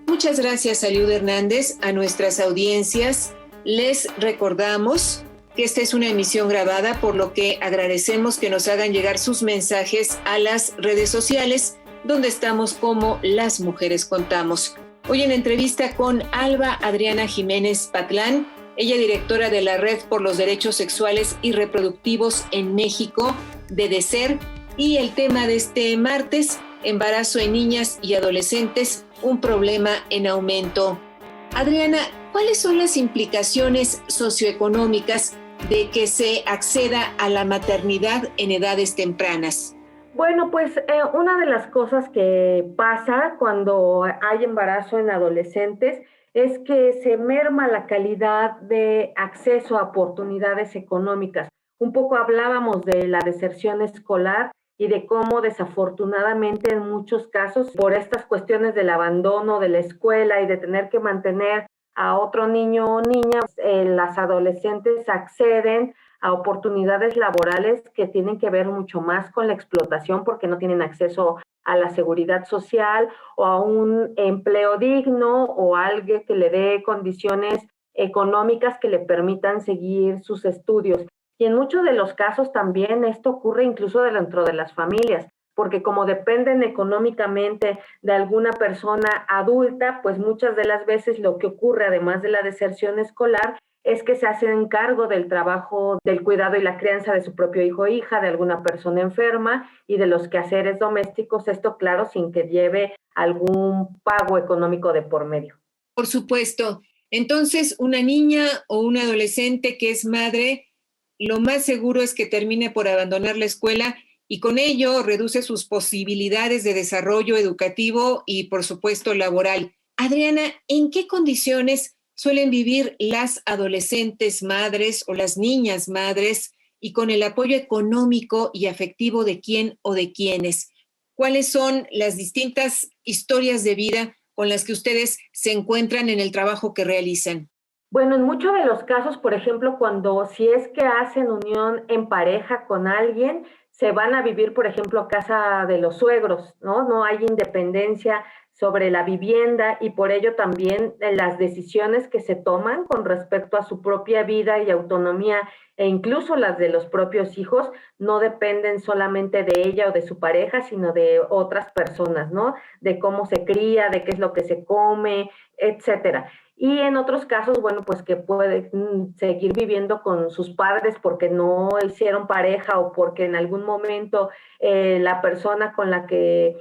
Muchas gracias, Eliud Hernández. A nuestras audiencias les recordamos que esta es una emisión grabada, por lo que agradecemos que nos hagan llegar sus mensajes a las redes sociales, donde estamos como Las Mujeres Contamos. Hoy en entrevista con Alba Adriana Jiménez Patlán, ella directora de la Red por los Derechos Sexuales y Reproductivos en México, de DESER, Y el tema de este martes, embarazo en niñas y adolescentes, un problema en aumento. Adriana, ¿cuáles son las implicaciones socioeconómicas de que se acceda a la maternidad en edades tempranas? Bueno, pues una de las cosas que pasa cuando hay embarazo en adolescentes es que se merma la calidad de acceso a oportunidades económicas. Un poco hablábamos de la deserción escolar y de cómo desafortunadamente en muchos casos, por estas cuestiones del abandono de la escuela y de tener que mantener a otro niño o niña, las adolescentes acceden a oportunidades laborales que tienen que ver mucho más con la explotación porque no tienen acceso a la seguridad social o a un empleo digno o a alguien que le dé condiciones económicas que le permitan seguir sus estudios. Y en muchos de los casos también esto ocurre incluso dentro de las familias, porque como dependen económicamente de alguna persona adulta, pues muchas de las veces lo que ocurre, además de la deserción escolar, es que se hacen cargo del trabajo, del cuidado y la crianza de su propio hijo o hija, de alguna persona enferma y de los quehaceres domésticos, esto claro, sin que lleve algún pago económico de por medio. Por supuesto. Entonces, una niña o un adolescente que es madre, lo más seguro es que termine por abandonar la escuela y con ello reduce sus posibilidades de desarrollo educativo y, por supuesto, laboral. Adriana, ¿en qué condiciones suelen vivir las adolescentes madres o las niñas madres y con el apoyo económico y afectivo de quién o de quiénes? ¿Cuáles son las distintas historias de vida con las que ustedes se encuentran en el trabajo que realizan? Bueno, en muchos de los casos, por ejemplo, si es que hacen unión en pareja con alguien, se van a vivir, por ejemplo, a casa de los suegros, ¿no? No hay independencia sobre la vivienda y por ello también las decisiones que se toman con respecto a su propia vida y autonomía e incluso las de los propios hijos no dependen solamente de ella o de su pareja, sino de otras personas, ¿no? De cómo se cría, de qué es lo que se come, etcétera. Y en otros casos, bueno, pues que pueden seguir viviendo con sus padres porque no hicieron pareja o porque en algún momento la persona con la que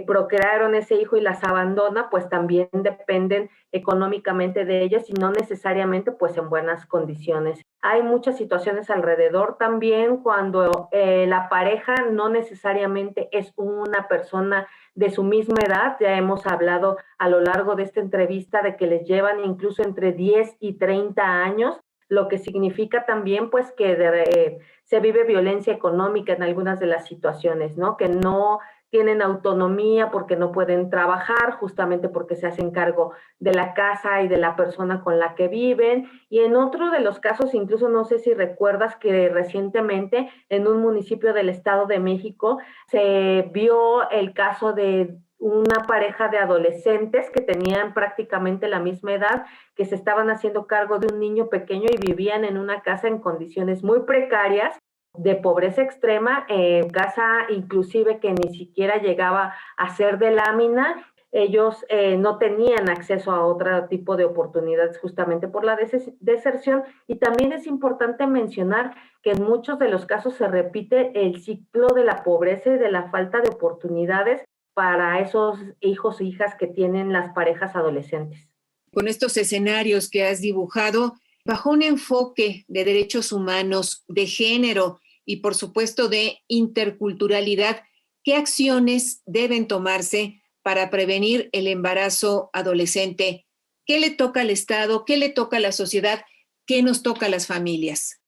procrearon ese hijo y las abandona, pues también dependen económicamente de ellas y no necesariamente pues en buenas condiciones. Hay muchas situaciones alrededor también cuando la pareja no necesariamente es una persona de su misma edad. Ya hemos hablado a lo largo de esta entrevista de que les llevan incluso entre 10 y 30 años, lo que significa también pues que se vive violencia económica en algunas de las situaciones, ¿no? Que no tienen autonomía porque no pueden trabajar, justamente porque se hacen cargo de la casa y de la persona con la que viven. Y en otro de los casos, incluso no sé si recuerdas que recientemente en un municipio del Estado de México se vio el caso de una pareja de adolescentes que tenían prácticamente la misma edad, que se estaban haciendo cargo de un niño pequeño y vivían en una casa en condiciones muy precarias, de pobreza extrema, casa inclusive que ni siquiera llegaba a ser de lámina. Ellos no tenían acceso a otro tipo de oportunidades justamente por la deserción. Y también es importante mencionar que en muchos de los casos se repite el ciclo de la pobreza y de la falta de oportunidades para esos hijos e hijas que tienen las parejas adolescentes. Con estos escenarios que has dibujado, bajo un enfoque de derechos humanos, de género y por supuesto de interculturalidad, ¿qué acciones deben tomarse para prevenir el embarazo adolescente? ¿Qué le toca al Estado? ¿Qué le toca a la sociedad? ¿Qué nos toca a las familias?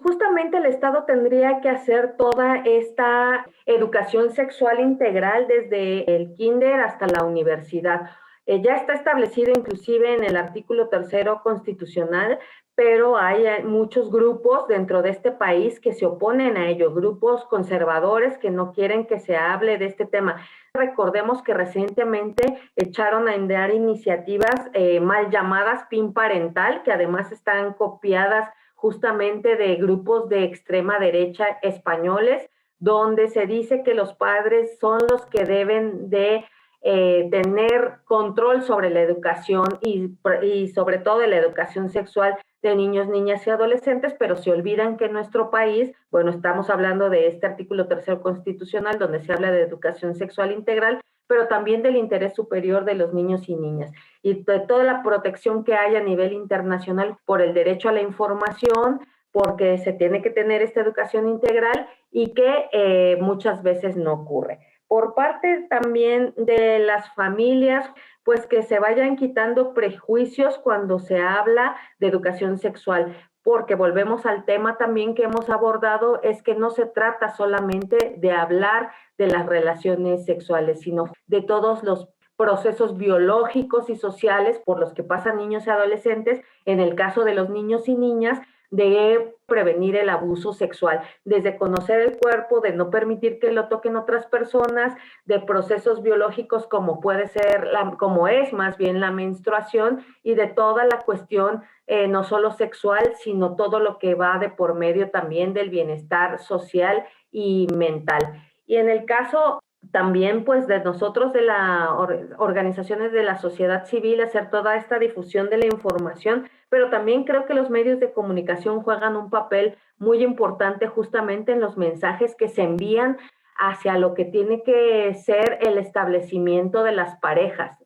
Justamente el Estado tendría que hacer toda esta educación sexual integral desde el kinder hasta la universidad. Ya está establecido inclusive en el artículo 3º constitucional, pero hay muchos grupos dentro de este país que se oponen a ello, grupos conservadores que no quieren que se hable de este tema. Recordemos que recientemente echaron a andar iniciativas mal llamadas PIN parental, que además están copiadas justamente de grupos de extrema derecha españoles, donde se dice que los padres son los que deben de tener control sobre la educación y sobre todo de la educación sexual de niños, niñas y adolescentes, pero se olvidan que en nuestro país, bueno, estamos hablando de este artículo 3 constitucional donde se habla de educación sexual integral, pero también del interés superior de los niños y niñas y de toda la protección que hay a nivel internacional por el derecho a la información, porque se tiene que tener esta educación integral y que muchas veces no ocurre. Por parte también de las familias, pues que se vayan quitando prejuicios cuando se habla de educación sexual, porque volvemos al tema también que hemos abordado, es que no se trata solamente de hablar de las relaciones sexuales, sino de todos los procesos biológicos y sociales por los que pasan niños y adolescentes, en el caso de los niños y niñas, de prevenir el abuso sexual, desde conocer el cuerpo, de no permitir que lo toquen otras personas, de procesos biológicos como puede ser, como es más bien la menstruación y de toda la cuestión no solo sexual, sino todo lo que va de por medio también del bienestar social y mental. Y en el caso también pues de nosotros, de las organizaciones de la sociedad civil, hacer toda esta difusión de la información, pero también creo que los medios de comunicación juegan un papel muy importante justamente en los mensajes que se envían hacia lo que tiene que ser el establecimiento de las parejas,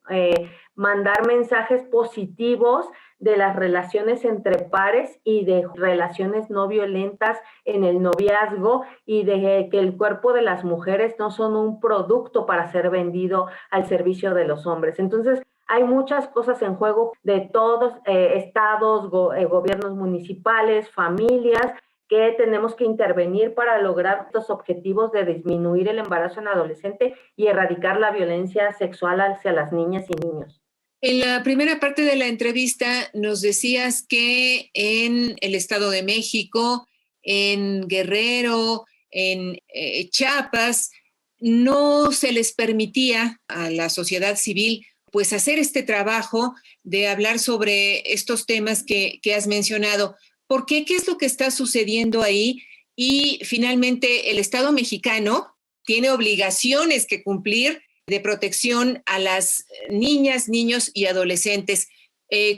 mandar mensajes positivos de las relaciones entre pares y de relaciones no violentas en el noviazgo y de que el cuerpo de las mujeres no son un producto para ser vendido al servicio de los hombres. Entonces, hay muchas cosas en juego de todos estados, gobiernos municipales, familias, que tenemos que intervenir para lograr estos objetivos de disminuir el embarazo en adolescente y erradicar la violencia sexual hacia las niñas y niños. En la primera parte de la entrevista nos decías que en el Estado de México, en Guerrero, en Chiapas, no se les permitía a la sociedad civil pues hacer este trabajo de hablar sobre estos temas que has mencionado. ¿Por qué? ¿Qué es lo que está sucediendo ahí? Y finalmente el Estado mexicano tiene obligaciones que cumplir de protección a las niñas, niños y adolescentes.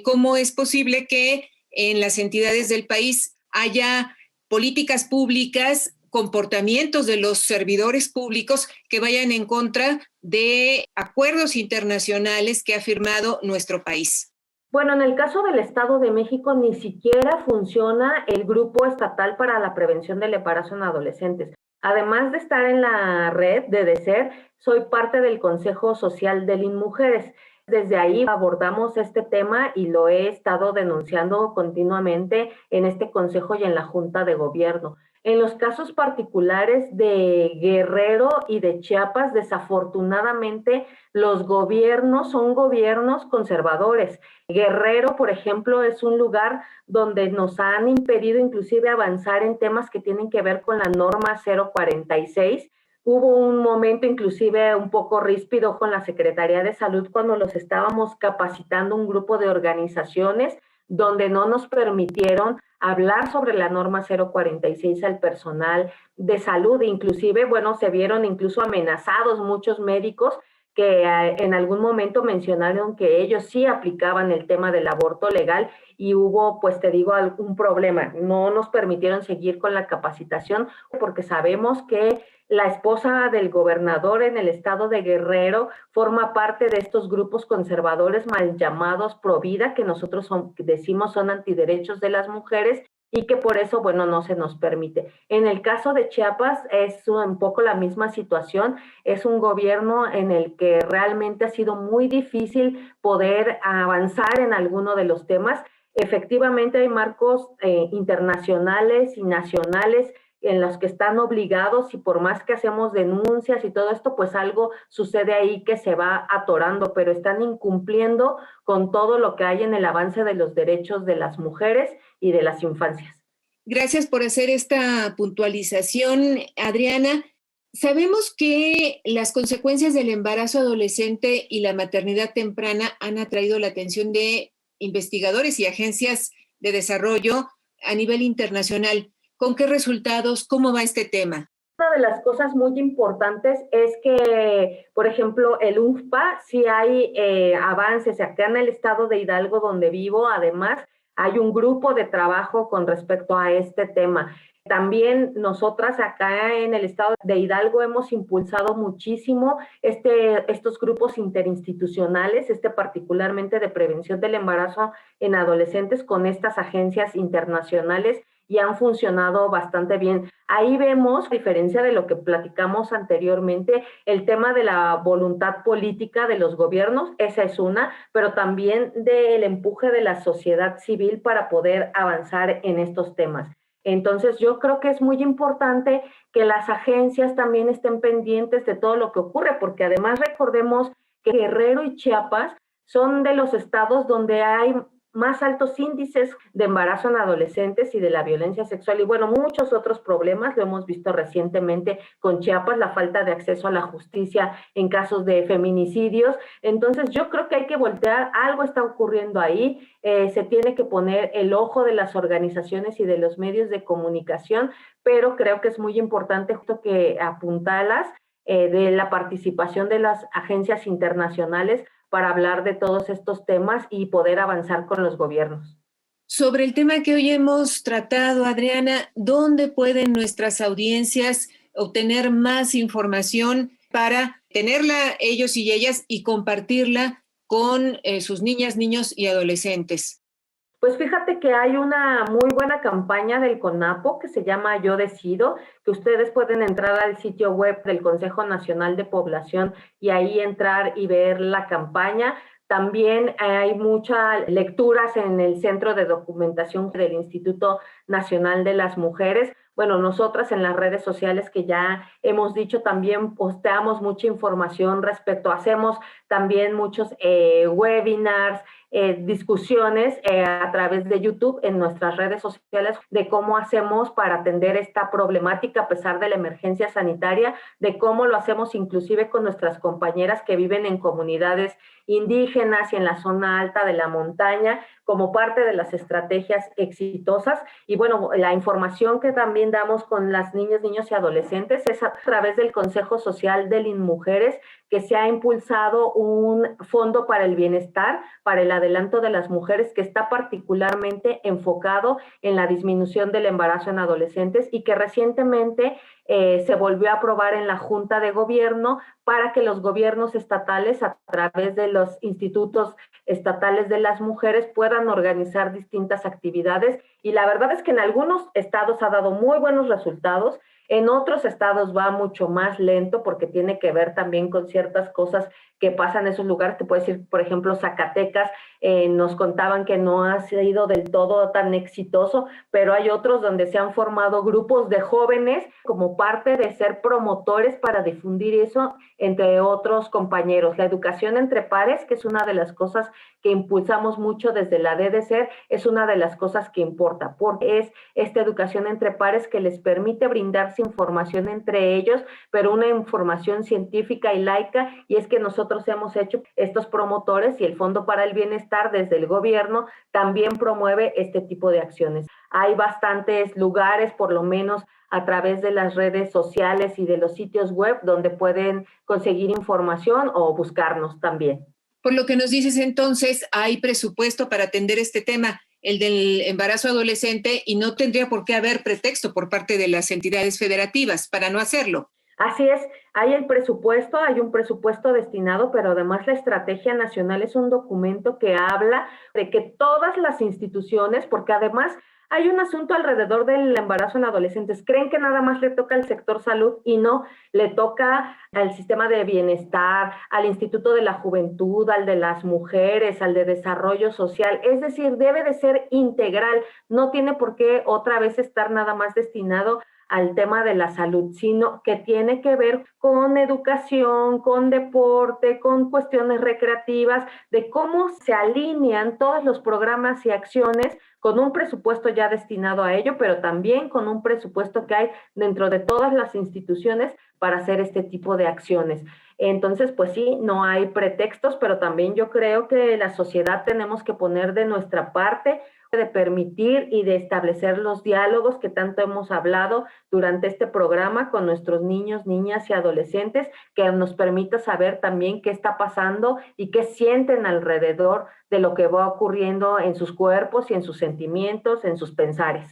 ¿Cómo es posible que en las entidades del país haya políticas públicas, comportamientos de los servidores públicos que vayan en contra de acuerdos internacionales que ha firmado nuestro país? Bueno, en el caso del Estado de México ni siquiera funciona el Grupo Estatal para la Prevención del Embarazo en Adolescentes. Además de estar en la red de DECER, soy parte del Consejo Social del INMujeres. Desde ahí abordamos este tema y lo he estado denunciando continuamente en este consejo y en la Junta de Gobierno. En los casos particulares de Guerrero y de Chiapas, desafortunadamente, los gobiernos son gobiernos conservadores. Guerrero, por ejemplo, es un lugar donde nos han impedido inclusive avanzar en temas que tienen que ver con la norma 046. Hubo un momento inclusive un poco ríspido con la Secretaría de Salud cuando los estábamos capacitando un grupo de organizaciones donde no nos permitieron hablar sobre la norma 046 al personal de salud. Inclusive, bueno, se vieron incluso amenazados muchos médicos que en algún momento mencionaron que ellos sí aplicaban el tema del aborto legal y hubo, pues te digo, algún problema. No nos permitieron seguir con la capacitación porque sabemos que la esposa del gobernador en el estado de Guerrero forma parte de estos grupos conservadores mal llamados pro vida, que nosotros decimos son antiderechos de las mujeres y que por eso, bueno, no se nos permite. En el caso de Chiapas es un poco la misma situación, es un gobierno en el que realmente ha sido muy difícil poder avanzar en alguno de los temas. Efectivamente hay marcos internacionales y nacionales en los que están obligados y por más que hacemos denuncias y todo esto, pues algo sucede ahí que se va atorando, pero están incumpliendo con todo lo que hay en el avance de los derechos de las mujeres y de las infancias. Gracias por hacer esta puntualización, Adriana. Sabemos que las consecuencias del embarazo adolescente y la maternidad temprana han atraído la atención de investigadores y agencias de desarrollo a nivel internacional. ¿Con qué resultados? ¿Cómo va este tema? Una de las cosas muy importantes es que, por ejemplo, el UNFPA, sí hay avances acá en el estado de Hidalgo donde vivo, además, hay un grupo de trabajo con respecto a este tema. También nosotras acá en el estado de Hidalgo hemos impulsado muchísimo estos grupos interinstitucionales, particularmente de prevención del embarazo en adolescentes con estas agencias internacionales y han funcionado bastante bien. Ahí vemos, a diferencia de lo que platicamos anteriormente, el tema de la voluntad política de los gobiernos, esa es una, pero también del empuje de la sociedad civil para poder avanzar en estos temas. Entonces, yo creo que es muy importante que las agencias también estén pendientes de todo lo que ocurre, porque además recordemos que Guerrero y Chiapas son de los estados donde hay más altos índices de embarazo en adolescentes y de la violencia sexual y bueno, muchos otros problemas, lo hemos visto recientemente con Chiapas, la falta de acceso a la justicia en casos de feminicidios. Entonces yo creo que hay que voltear, algo está ocurriendo ahí, se tiene que poner el ojo de las organizaciones y de los medios de comunicación, pero creo que es muy importante justo que apuntalas de la participación de las agencias internacionales para hablar de todos estos temas y poder avanzar con los gobiernos. Sobre el tema que hoy hemos tratado, Adriana, ¿dónde pueden nuestras audiencias obtener más información para tenerla ellos y ellas y compartirla con sus niñas, niños y adolescentes? Pues fíjate que hay una muy buena campaña del CONAPO que se llama Yo Decido, que ustedes pueden entrar al sitio web del Consejo Nacional de Población y ahí entrar y ver la campaña. También hay muchas lecturas en el Centro de Documentación del Instituto Nacional de las Mujeres. Bueno, nosotras en las redes sociales que ya hemos dicho también posteamos mucha información respecto, hacemos también muchos webinars, discusiones a través de YouTube en nuestras redes sociales de cómo hacemos para atender esta problemática a pesar de la emergencia sanitaria, de cómo lo hacemos inclusive con nuestras compañeras que viven en comunidades indígenas y en la zona alta de la montaña, como parte de las estrategias exitosas. Y bueno, la información que también damos con las niñas, niños y adolescentes es a través del Consejo Social del INMujeres, que se ha impulsado un fondo para el bienestar, para el adelanto de las mujeres, que está particularmente enfocado en la disminución del embarazo en adolescentes y que recientemente se volvió a aprobar en la Junta de Gobierno para que los gobiernos estatales, a través de los institutos estatales de las mujeres, puedan organizar distintas actividades. Y la verdad es que en algunos estados ha dado muy buenos resultados. En otros estados va mucho más lento porque tiene que ver también con ciertas cosas que pasan en esos lugares. Te puedo decir, por ejemplo, Zacatecas, nos contaban que no ha sido del todo tan exitoso, pero hay otros donde se han formado grupos de jóvenes como parte de ser promotores para difundir eso entre otros compañeros. La educación entre pares, que es una de las cosas que impulsamos mucho desde la DDCER, es una de las cosas que importa, porque es esta educación entre pares que les permite brindarse información entre ellos, pero una información científica y laica, y es que nosotros hemos hecho estos promotores y el Fondo para el Bienestar desde el gobierno también promueve este tipo de acciones. Hay bastantes lugares, por lo menos a través de las redes sociales y de los sitios web donde pueden conseguir información o buscarnos también. Por lo que nos dices entonces, hay presupuesto para atender este tema, el del embarazo adolescente, y no tendría por qué haber pretexto por parte de las entidades federativas para no hacerlo. Así es, hay el presupuesto, hay un presupuesto destinado, pero además la Estrategia Nacional es un documento que habla de que todas las instituciones, porque además hay un asunto alrededor del embarazo en adolescentes, creen que nada más le toca al sector salud y no, le toca al sistema de bienestar, al Instituto de la Juventud, al de las mujeres, al de desarrollo social, es decir, debe de ser integral, no tiene por qué otra vez estar nada más destinado al tema de la salud, sino que tiene que ver con educación, con deporte, con cuestiones recreativas, de cómo se alinean todos los programas y acciones con un presupuesto ya destinado a ello, pero también con un presupuesto que hay dentro de todas las instituciones para hacer este tipo de acciones. Entonces, pues sí, no hay pretextos, pero también yo creo que la sociedad tenemos que poner de nuestra parte, de permitir y de establecer los diálogos que tanto hemos hablado durante este programa con nuestros niños, niñas y adolescentes, que nos permita saber también qué está pasando y qué sienten alrededor de lo que va ocurriendo en sus cuerpos y en sus sentimientos, en sus pensares.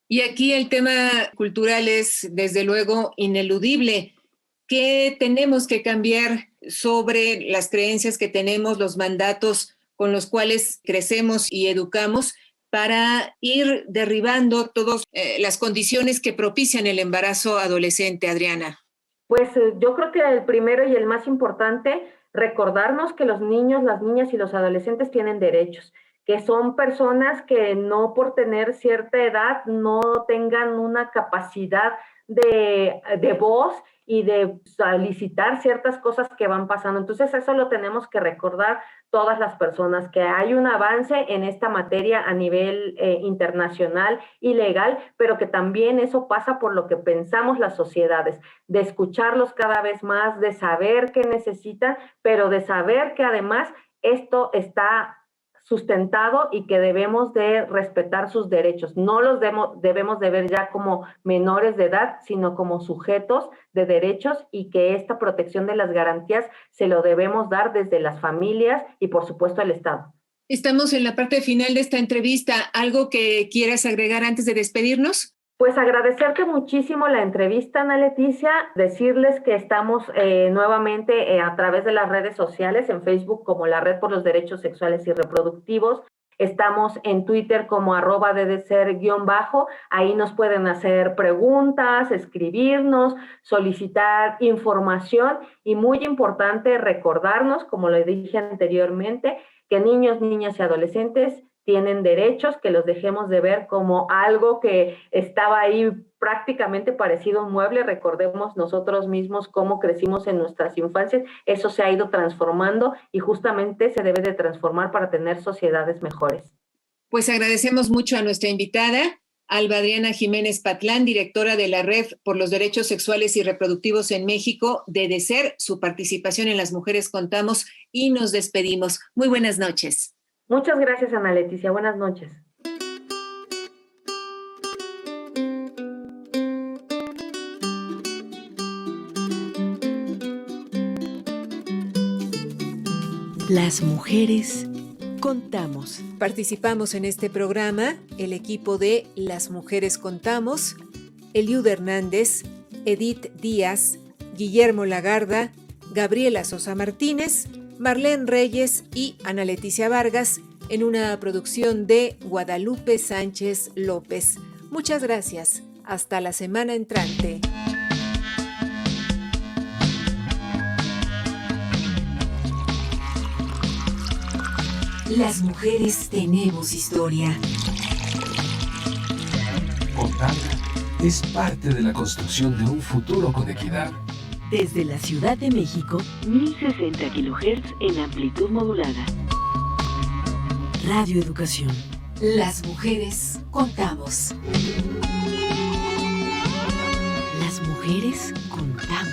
Y aquí el tema cultural es, desde luego, ineludible. ¿Qué tenemos que cambiar sobre las creencias que tenemos, los mandatos con los cuales crecemos y educamos, para ir derribando todas las condiciones que propician el embarazo adolescente, Adriana? Pues yo creo que el primero y el más importante, recordarnos que los niños, las niñas y los adolescentes tienen derechos, que son personas que no por tener cierta edad no tengan una capacidad de voz y de solicitar ciertas cosas que van pasando. Entonces eso lo tenemos que recordar todas las personas, que hay un avance en esta materia a nivel internacional y legal, pero que también eso pasa por lo que pensamos las sociedades, de escucharlos cada vez más, de saber qué necesitan, pero de saber que además esto está sustentado y que debemos de respetar sus derechos. No los debemos de ver ya como menores de edad, sino como sujetos de derechos, y que esta protección de las garantías se lo debemos dar desde las familias y por supuesto el Estado. Estamos en la parte final de esta entrevista. ¿Algo que quieras agregar antes de despedirnos? Pues agradecerte muchísimo la entrevista, Ana Leticia, decirles que estamos nuevamente a través de las redes sociales, en Facebook como la Red por los Derechos Sexuales y Reproductivos, estamos en Twitter como @DDCer_, ahí nos pueden hacer preguntas, escribirnos, solicitar información, y muy importante recordarnos, como lo dije anteriormente, que niños, niñas y adolescentes tienen derechos, que los dejemos de ver como algo que estaba ahí prácticamente parecido a un mueble. Recordemos nosotros mismos cómo crecimos en nuestras infancias, eso se ha ido transformando y justamente se debe de transformar para tener sociedades mejores. Pues agradecemos mucho a nuestra invitada, Alba Adriana Jiménez Patlán, directora de la Red por los Derechos Sexuales y Reproductivos en México, DDCer, su participación en Las Mujeres Contamos, y nos despedimos. Muy buenas noches. Muchas gracias, Ana Leticia. Buenas noches. Las mujeres contamos. Participamos en este programa el equipo de Las Mujeres Contamos, Eliud Hernández, Edith Díaz, Guillermo Lagarda, Gabriela Sosa Martínez, Marlene Reyes y Ana Leticia Vargas, en una producción de Guadalupe Sánchez López. Muchas gracias. Hasta la semana entrante. Las mujeres tenemos historia. Contarla es parte de la construcción de un futuro con equidad. Desde la Ciudad de México, 1060 kHz en amplitud modulada. Radio Educación. Las mujeres contamos. Las mujeres contamos.